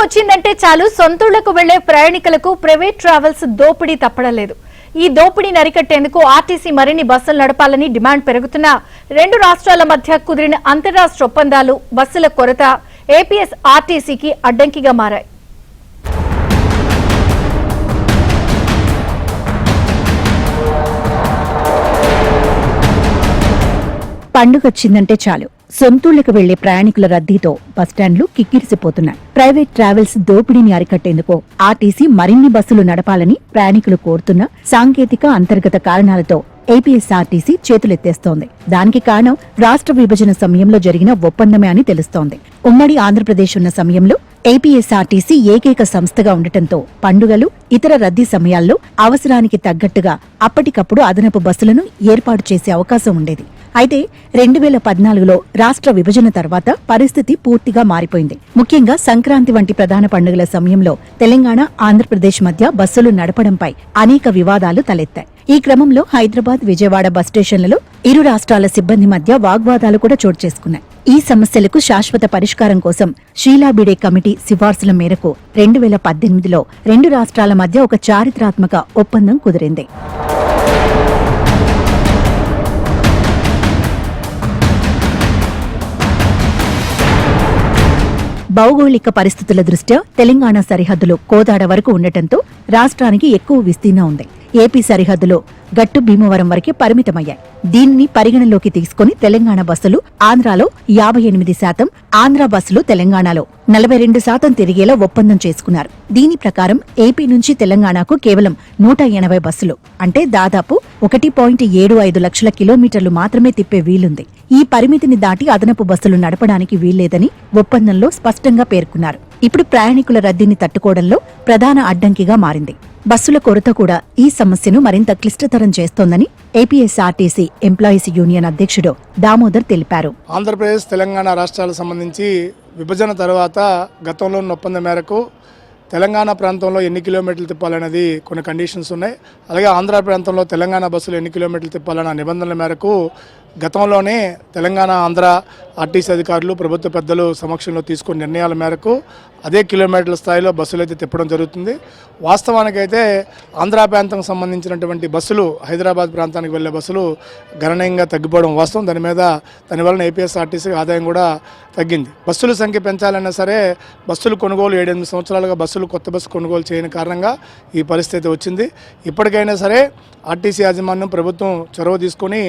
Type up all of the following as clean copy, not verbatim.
వచ్చిందంటే చాలు సొంతూళ్లకు వెళ్లే ప్రయాణికులకు ప్రైవేట్ ట్రావెల్స్ దోపిడీ తప్పడలేదు. ఈ దోపిడీని అరికట్టేందుకు ఆర్టీసీ మరిన్ని బస్సులు నడపాలని డిమాండ్ పెరుగుతున్నా రెండు రాష్ట్రాల మధ్య కుదిరిన అంతర్రాష్ట్ర ఒప్పందాలు, బస్సుల కొరత ఏపీఎస్ ఆర్టీసీకి అడ్డంకిగా మారాయి. పండుగొచ్చిందంటే చాలు సొంతూళ్లకు వెళ్లే ప్రయాణికుల రద్దీతో బస్టాండ్లు కిక్కిరిసిపోతున్నాయి. ప్రైవేట్ ట్రావెల్స్ దోపిడీని అరికట్టేందుకు ఆర్టీసీ మరిన్ని బస్సులు నడపాలని ప్రయాణికులు కోరుతున్న సాంకేతిక అంతర్గత కారణాలతో ఏపీఎస్ఆర్టీసీ చేతులెత్తేస్తోంది. దానికి కారణం రాష్ట్ర విభజన సమయంలో జరిగిన ఒప్పందమే అని తెలుస్తోంది. ఉమ్మడి ఆంధ్రప్రదేశ్ ఉన్న సమయంలో ఏపీఎస్ఆర్టీసీ ఏకైక సంస్థగా ఉండటంతో పండుగలు, ఇతర రద్దీ సమయాల్లో అవసరానికి తగ్గట్టుగా అప్పటికప్పుడు అదనపు బస్సులను ఏర్పాటు చేసే అవకాశం ఉండేది. అయితే 2014లో రాష్ట్ర విభజన తర్వాత పరిస్థితి పూర్తిగా మారిపోయింది. ముఖ్యంగా సంక్రాంతి వంటి ప్రధాన పండుగల సమయంలో తెలంగాణ, ఆంధ్రప్రదేశ్ మధ్య బస్సులు నడపడంపై అనేక వివాదాలు తలెత్తాయి. ఈ క్రమంలో హైదరాబాద్, విజయవాడ బస్ స్టేషన్లలో ఇరు రాష్ట్రాల సిబ్బంది మధ్య వాగ్వాదాలు కూడా చోటు చేసుకున్నాయి. ఈ సమస్యలకు శాశ్వత పరిష్కారం కోసం షీలా బిడే కమిటీ సిఫార్సుల మేరకు 2018లో రెండు రాష్ట్రాల మధ్య ఒక చారిత్రాత్మక ఒప్పందం కుదిరింది. భౌగోళిక పరిస్థితుల దృష్ట్యా తెలంగాణ సరిహద్దులు కోదాడ వరకు ఉండటంతో రాష్ట్రానికి ఎక్కువ విస్తీర్ణం ఉంది. ఏపీ సరిహద్దులో గట్టు భీమవరం వరకే పరిమితమయ్యాయి. దీనిని పరిగణలోకి తీసుకుని తెలంగాణ బస్సులు ఆంధ్రాలో 58%, ఆంధ్ర బస్సులు తెలంగాణలో 42% తిరిగేలా ఒప్పందం చేసుకున్నారు. దీని ప్రకారం ఏపీ నుంచి తెలంగాణకు కేవలం 180 బస్సులు, అంటే దాదాపు 1.75 లక్షల కిలోమీటర్లు మాత్రమే తిప్పే వీలుంది. ఈ పరిమితిని దాటి అదనపు బస్సులు నడపడానికి వీల్లేదని ఒప్పందంలో స్పష్టంగా పేర్కొన్నారు. ఇప్పుడు ప్రయాణికుల రద్దీని తట్టుకోవడంలో ప్రధాన అడ్డంకిగా మారింది. బస్సుల కొరత కూడా ఈ సమస్యను మరింత క్లిష్టతరం చేస్తోందని ఏపీఎస్ఆర్టీసీ ఎంప్లాయీస్ యూనియన్ అధ్యక్షుడు దామోదర్ తెలిపారు. ఆంధ్రప్రదేశ్, తెలంగాణ రాష్ట్రాలకు సంబంధించి విభజన తర్వాత గతంలో ఉన్న ఒప్పందం మేరకు తెలంగాణ ప్రాంతంలో ఎన్ని కిలోమీటర్లు తిప్పాలనేది కొన్ని కండిషన్స్ ఉన్నాయి. అలాగే ఆంధ్ర ప్రాంతంలో తెలంగాణ బస్సులు ఎన్ని కిలోమీటర్లు తిప్పాలన్న నిబంధనల మేరకు గతంలోనే తెలంగాణ, ఆంధ్ర ఆర్టీసీ అధికారులు, ప్రభుత్వ పెద్దలు సమక్షంలో తీసుకున్న నిర్ణయాల మేరకు అదే కిలోమీటర్ల స్థాయిలో బస్సులు అయితే తిప్పడం జరుగుతుంది. వాస్తవానికైతే ఆంధ్ర ప్రాంతం సంబంధించినటువంటి బస్సులు, హైదరాబాద్ ప్రాంతానికి వెళ్లే బస్సులు గణనీయంగా తగ్గిపోవడం వాస్తవం. దానివల్ల ఏపీఎస్ఆర్టీసీ ఆదాయం కూడా తగ్గింది. బస్సుల సంఖ్య పెంచాలన్నా సరే బస్సులు కొనుగోలు 7-8 సంవత్సరాలుగా కొత్త బస్సు కొనుగోలు చేయని కారణంగా ఈ పరిస్థితి వచ్చింది. ఇప్పటికైనా సరే ఆర్టీసీ యాజమాన్యం, ప్రభుత్వం చొరవ తీసుకుని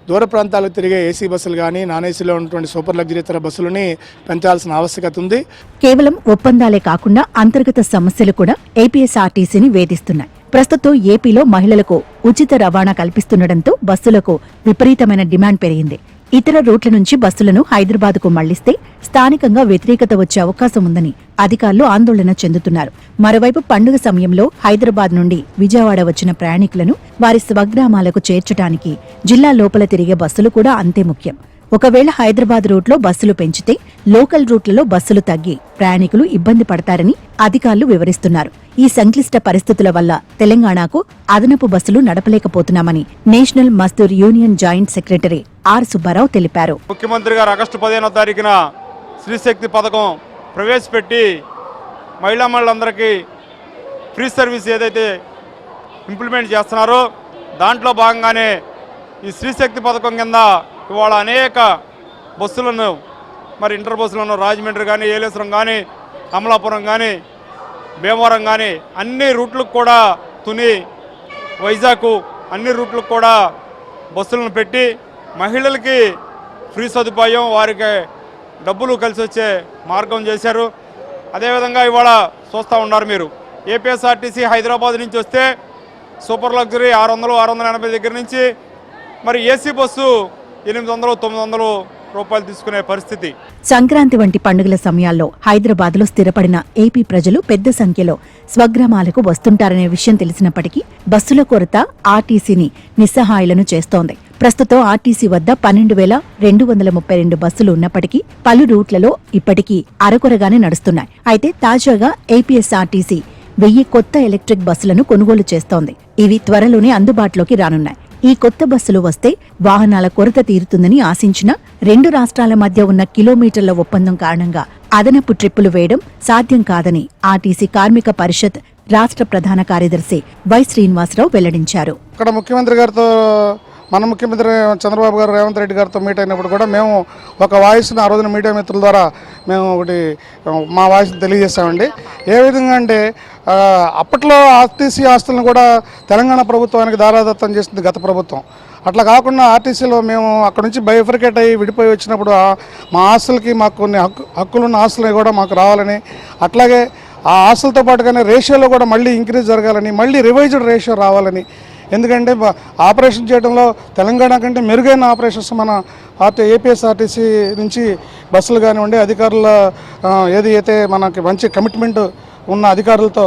దూర ప్రాంతాలకు తిరిగే ఏసీ బస్సులు కానీ, నాన్ ఏసీలో ఉన్నటువంటి సూపర్ లగ్జరీ ఇతర బస్సులని పెంచాల్సిన ఆవశ్యకత ఉంది. కేవలం ఒప్పందాలే కాకుండా అంతర్గత సమస్యలు కూడా ఏపీఎస్ఆర్టీసీని వేధిస్తున్నాయి. ప్రస్తుతం ఏపీలో మహిళలకు ఉచిత రవాణా కల్పిస్తుండటంతో బస్సులకు విపరీతమైన డిమాండ్ పెరిగింది. ఇతర రూట్ల నుంచి బస్సులను హైదరాబాద్కు మళ్లిస్తే స్థానికంగా వ్యతిరేకత వచ్చే అవకాశం ఉందని అధికారులు ఆందోళన చెందుతున్నారు. మరోవైపు పండుగ సమయంలో హైదరాబాద్ నుండి విజయవాడ వచ్చిన ప్రయాణికులను వారి స్వగ్రామాలకు చేర్చడానికి జిల్లా లోపల తిరిగే బస్సులు కూడా అంతే ముఖ్యం. ఒకవేళ హైదరాబాద్ రూట్లో బస్సులు పెంచితే లోకల్ రూట్లలో బస్సులు తగ్గి ప్రయాణికులు ఇబ్బంది పడతారని అధికారులు వివరిస్తున్నారు. ఈ సంక్లిష్ట పరిస్థితుల వల్ల తెలంగాణకు అదనపు బస్సులు నడపలేకపోతున్నామని national Mazdoor union joint secretary R Subbarao తెలిపారు. ముఖ్యమంత్రి గారు ఆగస్టు 15వ తారీఖున శ్రీశక్తి పథకం ప్రవేశపెట్టి మహిళలందరికీ ఫ్రీ సర్వీస్ ఏదైతే ఇంప్లిమెంట్ చేస్తున్నారో దాంట్లో భాగంగానే ఈ శ్రీశక్తి పథకం కింద ఇవాళ అనేక బస్సులను, మరి ఇంటర్ బస్సులను రాజమండ్రి కానీ, ఏలేశ్వరం కానీ, అమలాపురం కానీ, భీమవరం కానీ అన్ని రూట్లకు కూడా, తుని, వైజాగ్ అన్ని రూట్లకు కూడా బస్సులను పెట్టి మహిళలకి ఫ్రీ సదుపాయం, వారికి డబ్బులు కలిసి వచ్చే మార్గం చేశారు. అదేవిధంగా ఇవాళ చూస్తూ ఉన్నారు మీరు, ఏపీఎస్ఆర్టీసీ హైదరాబాద్ నుంచి వస్తే సూపర్ లగ్జరీ 600, 680 దగ్గర నుంచి మరి ఏసీ బస్సు 800, 900 రూపాయలు తీసుకునే పరిస్థితి. సంక్రాంతి వంటి పండుగల సమయాల్లో హైదరాబాద్లో స్థిరపడిన ఏపీ ప్రజలు పెద్ద సంఖ్యలో స్వగ్రామాలకు వస్తుంటారనే విషయం తెలిసినప్పటికీ బస్సుల కొరత ఆర్టీసీని నిస్సహాయులను చేస్తోంది. ప్రస్తుతం ఆర్టీసీ వద్ద 12,232 బస్సులు ఉన్నప్పటికీ పలు రూట్లలో ఇప్పటికీ అరకొరగానే నడుస్తున్నాయి. అయితే తాజాగా ఏపీఎస్ఆర్టీసీ 1000 కొత్త ఎలక్ట్రిక్ బస్సులను కొనుగోలు చేస్తోంది. ఇవి త్వరలోనే అందుబాటులోకి రానున్నాయి. ఈ కొత్త బస్సులు వస్తే వాహనాల కొరత తీరుతుందని ఆశించిన రెండు రాష్ట్రాల మధ్య ఉన్న కిలోమీటర్ల ఒప్పందం కారణంగా అదనపు ట్రిప్పులు వేయడం సాధ్యం కాదని ఆర్టీసీ కార్మిక పరిషత్ రాష్ట్ర ప్రధాన కార్యదర్శి వై శ్రీనివాసరావు వెల్లడించారు. ఇక్కడ ముఖ్యమంత్రి గారితో మన ముఖ్యమంత్రి చంద్రబాబు గారు రేవంత్ రెడ్డి గారితో మీట్ అయినప్పుడు కూడా మేము ఒక వాయిస్ని ఆ రోజున మీడియా మిత్రుల ద్వారా మేము ఒకటి మా వాయిస్ని తెలియజేస్తామండి. ఏ విధంగా అంటే అప్పట్లో ఆర్టీసీ ఆస్తులను కూడా తెలంగాణ ప్రభుత్వానికి దారాదత్తం చేసింది గత ప్రభుత్వం. అట్లా కాకుండా ఆర్టీసీలో మేము అక్కడ నుంచి బైఫర్కేట్ అయ్యి విడిపోయి వచ్చినప్పుడు మా ఆస్తులకి మాకు కొన్ని హక్కులున్న ఆస్తులు కూడా మాకు రావాలని, అట్లాగే ఆ ఆస్తులతో పాటుగానే రేషియోలో కూడా మళ్ళీ ఇంక్రీజ్ జరగాలని, మళ్ళీ రివైజ్డ్ రేషియో రావాలని. ఎందుకంటే ఆపరేషన్ చేయడంలో తెలంగాణ కంటే మెరుగైన ఆపరేషన్స్ మన ఏపీఎస్ఆర్టీసీ నుంచి బస్సులు కానివ్వండి, అధికారుల ఏది అయితే మనకి మంచి కమిట్మెంట్ ఉన్న అధికారులతో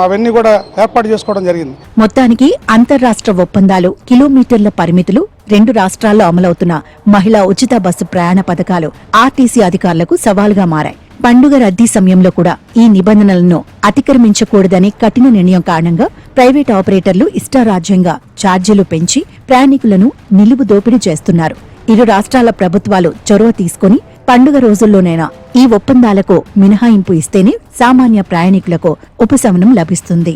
అవన్నీ కూడా ఏర్పాటు చేసుకోవడం జరిగింది. మొత్తానికి అంతర్రాష్ట్ర ఒప్పందాలు, కిలోమీటర్ల పరిమితులు, 2 రాష్ట్రాల్లో అమలవుతున్న మహిళా ఉచిత బస్సు ప్రయాణ పథకాలు ఆర్టీసీ అధికారులకు సవాలుగా మారాయి. పండుగ రద్దీ సమయంలో కూడా ఈ నిబంధనలను అతిక్రమించకూడదని కఠిన నిర్ణయం కారణంగా ప్రైవేట్ ఆపరేటర్లు ఇష్టారాజ్యంగా ఛార్జీలు పెంచి ప్రయాణికులను నిలువు దోపిడీ చేస్తున్నారు. ఇరు రాష్ట్రాల ప్రభుత్వాలు చొరవ తీసుకుని పండుగ రోజుల్లోనైనా ఈ ఒప్పందాలకు మినహాయింపు ఇస్తేనే సామాన్య ప్రయాణికులకు ఉపశమనం లభిస్తుంది.